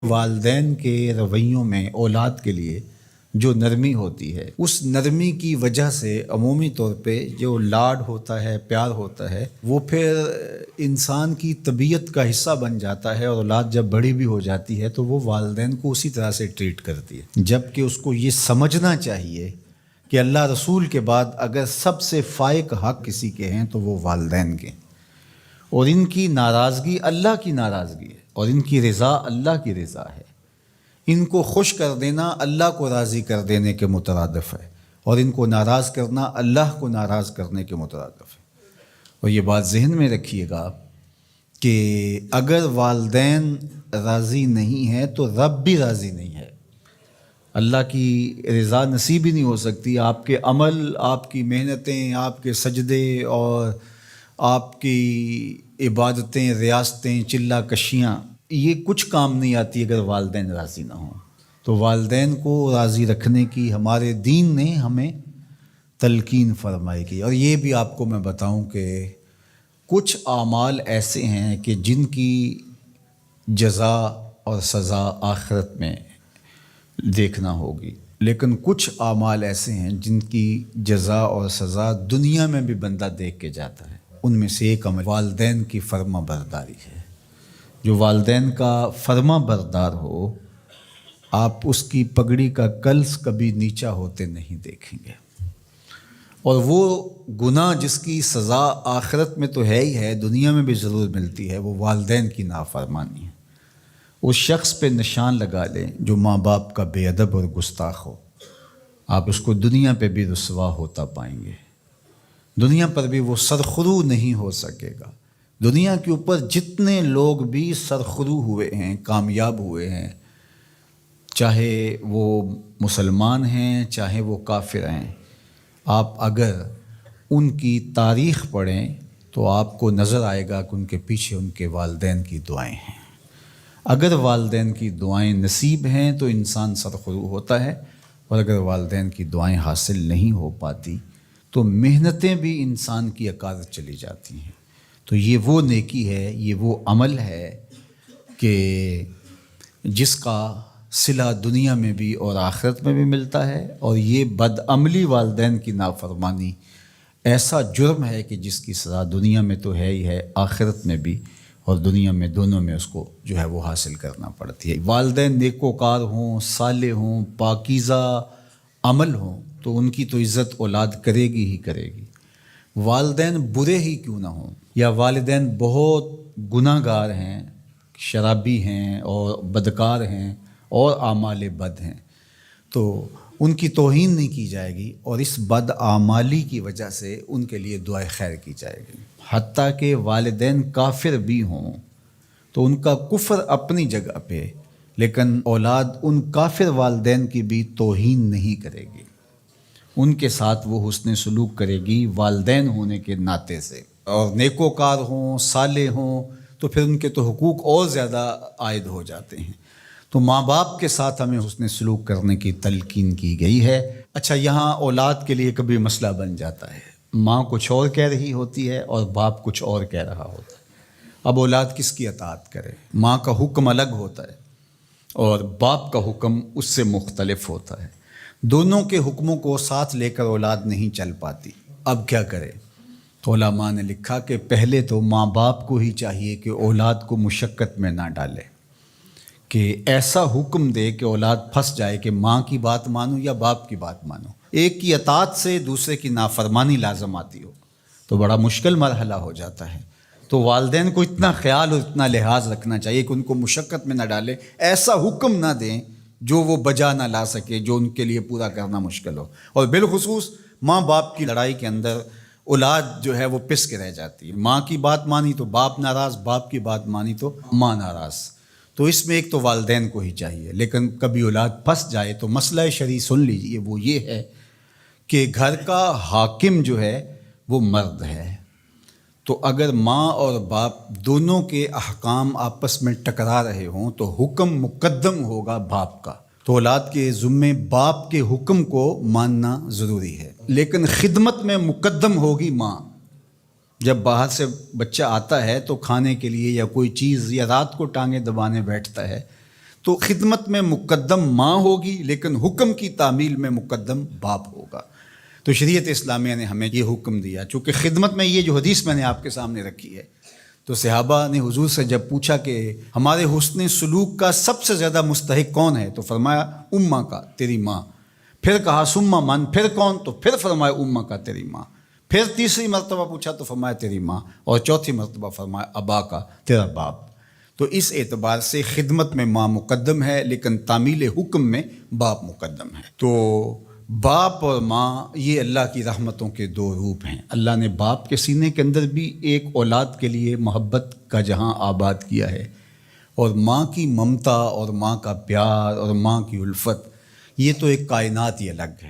والدین کے رویوں میں اولاد کے لیے جو نرمی ہوتی ہے، اس نرمی کی وجہ سے عمومی طور پہ جو لاڈ ہوتا ہے، پیار ہوتا ہے، وہ پھر انسان کی طبیعت کا حصہ بن جاتا ہے، اور اولاد جب بڑی بھی ہو جاتی ہے تو وہ والدین کو اسی طرح سے ٹریٹ کرتی ہے، جبکہ اس کو یہ سمجھنا چاہیے کہ اللہ رسول کے بعد اگر سب سے فائق حق کسی کے ہیں تو وہ والدین کے، اور ان کی ناراضگی اللہ کی ناراضگی ہے، اور ان کی رضا اللہ کی رضا ہے۔ ان کو خوش کر دینا اللہ کو راضی کر دینے کے مترادف ہے، اور ان کو ناراض کرنا اللہ کو ناراض کرنے کے مترادف ہے۔ اور یہ بات ذہن میں رکھیے گا کہ اگر والدین راضی نہیں ہیں تو رب بھی راضی نہیں ہے۔ اللہ کی رضا نصیب ہی نہیں ہو سکتی۔ آپ کے عمل، آپ کی محنتیں، آپ کے سجدے اور آپ کی عبادتیں، ریاستیں، چلہ کشیاں، یہ کچھ کام نہیں آتی اگر والدین راضی نہ ہوں۔ تو والدین کو راضی رکھنے کی ہمارے دین نے ہمیں تلقین فرمائی کی۔ اور یہ بھی آپ کو میں بتاؤں کہ کچھ اعمال ایسے ہیں کہ جن کی جزا اور سزا آخرت میں دیکھنا ہوگی، لیکن کچھ اعمال ایسے ہیں جن کی جزا اور سزا دنیا میں بھی بندہ دیکھ کے جاتا ہے۔ ان میں سے ایک عمل والدین کی فرما برداری ہے۔ جو والدین کا فرما بردار ہو، آپ اس کی پگڑی کا کلس کبھی نیچا ہوتے نہیں دیکھیں گے۔ اور وہ گناہ جس کی سزا آخرت میں تو ہے ہی ہے، دنیا میں بھی ضرور ملتی ہے، وہ والدین کی نافرمانی ہے۔ اس شخص پہ نشان لگا لیں جو ماں باپ کا بے ادب اور گستاخ ہو، آپ اس کو دنیا پہ بھی رسوا ہوتا پائیں گے۔ دنیا پر بھی وہ سرخرو نہیں ہو سکے گا۔ دنیا کے اوپر جتنے لوگ بھی سرخرو ہوئے ہیں، کامیاب ہوئے ہیں، چاہے وہ مسلمان ہیں چاہے وہ کافر ہیں، آپ اگر ان کی تاریخ پڑھیں تو آپ کو نظر آئے گا کہ ان کے پیچھے ان کے والدین کی دعائیں ہیں۔ اگر والدین کی دعائیں نصیب ہیں تو انسان سرخرو ہوتا ہے، اور اگر والدین کی دعائیں حاصل نہیں ہو پاتی تو محنتیں بھی انسان کی اکاد چلی جاتی ہیں۔ تو یہ وہ نیکی ہے، یہ وہ عمل ہے کہ جس کا صلہ دنیا میں بھی اور آخرت میں بھی ملتا ہے، اور یہ بدعملی والدین کی نافرمانی ایسا جرم ہے کہ جس کی سزا دنیا میں تو ہے ہی ہے، آخرت میں بھی، اور دنیا میں دونوں میں اس کو جو ہے وہ حاصل کرنا پڑتی ہے۔ والدین نیکوکار ہوں، صالح ہوں، پاکیزہ عمل ہوں تو ان کی تو عزت اولاد کرے گی ہی کرے گی۔ والدین برے ہی کیوں نہ ہوں، یا والدین بہت گناہ گار ہیں، شرابی ہیں اور بدکار ہیں اور اعمال بد ہیں، تو ان کی توہین نہیں کی جائے گی، اور اس بد اعمالی کی وجہ سے ان کے لیے دعائے خیر کی جائے گی۔ حتیٰ کہ والدین کافر بھی ہوں تو ان کا کفر اپنی جگہ پہ، لیکن اولاد ان کافر والدین کی بھی توہین نہیں کرے گی، ان کے ساتھ وہ حسن سلوک کرے گی والدین ہونے کے ناطے سے۔ اور نیکوکار ہوں، صالح ہوں تو پھر ان کے تو حقوق اور زیادہ عائد ہو جاتے ہیں۔ تو ماں باپ کے ساتھ ہمیں حسن سلوک کرنے کی تلقین کی گئی ہے۔ اچھا، یہاں اولاد کے لیے کبھی مسئلہ بن جاتا ہے، ماں کچھ اور کہہ رہی ہوتی ہے اور باپ کچھ اور کہہ رہا ہوتا ہے۔ اب اولاد کس کی اطاعت کرے؟ ماں کا حکم الگ ہوتا ہے اور باپ کا حکم اس سے مختلف ہوتا ہے۔ دونوں کے حکموں کو ساتھ لے کر اولاد نہیں چل پاتی۔ اب کیا کرے؟ تو علماء نے لکھا کہ پہلے تو ماں باپ کو ہی چاہیے کہ اولاد کو مشقت میں نہ ڈالے، کہ ایسا حکم دے کہ اولاد پھنس جائے کہ ماں کی بات مانو یا باپ کی بات مانو۔ ایک کی اطاعت سے دوسرے کی نافرمانی لازم آتی ہو تو بڑا مشکل مرحلہ ہو جاتا ہے۔ تو والدین کو اتنا خیال اور اتنا لحاظ رکھنا چاہیے کہ ان کو مشقت میں نہ ڈالے، ایسا حکم نہ دیں جو وہ بجا نہ لا سکے، جو ان کے لیے پورا کرنا مشکل ہو۔ اور بالخصوص ماں باپ کی لڑائی کے اندر اولاد جو ہے وہ پس کے رہ جاتی ہے۔ ماں کی بات مانی تو باپ ناراض، باپ کی بات مانی تو ماں ناراض۔ تو اس میں ایک تو والدین کو ہی چاہیے، لیکن کبھی اولاد پھنس جائے تو مسئلہ شرعی سن لیجئے، وہ یہ ہے کہ گھر کا حاکم جو ہے وہ مرد ہے۔ تو اگر ماں اور باپ دونوں کے احکام آپس میں ٹکرا رہے ہوں تو حکم مقدم ہوگا باپ کا، تو اولاد کے ذمے باپ کے حکم کو ماننا ضروری ہے، لیکن خدمت میں مقدم ہوگی ماں۔ جب باہر سے بچہ آتا ہے تو کھانے کے لیے یا کوئی چیز، یا رات کو ٹانگیں دبانے بیٹھتا ہے تو خدمت میں مقدم ماں ہوگی لیکن حکم کی تعمیل میں مقدم باپ ہوگا۔ تو شریعت اسلامیہ نے ہمیں یہ حکم دیا، چونکہ خدمت میں یہ جو حدیث میں نے آپ کے سامنے رکھی ہے، تو صحابہ نے حضور سے جب پوچھا کہ ہمارے حسن سلوک کا سب سے زیادہ مستحق کون ہے، تو فرمایا اماں کا، تیری ماں۔ پھر کہا سما من، پھر کون؟ تو پھر فرمایا اماں کا، تیری ماں۔ پھر تیسری مرتبہ پوچھا تو فرمایا تیری ماں، اور چوتھی مرتبہ فرمایا ابا کا، تیرا باپ۔ تو اس اعتبار سے خدمت میں ماں مقدم ہے لیکن تعمیل حکم میں باپ مقدم ہے۔ تو باپ اور ماں یہ اللہ کی رحمتوں کے دو روپ ہیں۔ اللہ نے باپ کے سینے کے اندر بھی ایک اولاد کے لیے محبت کا جہاں آباد کیا ہے، اور ماں کی ممتا اور ماں کا پیار اور ماں کی الفت، یہ تو ایک کائنات ہی الگ ہے۔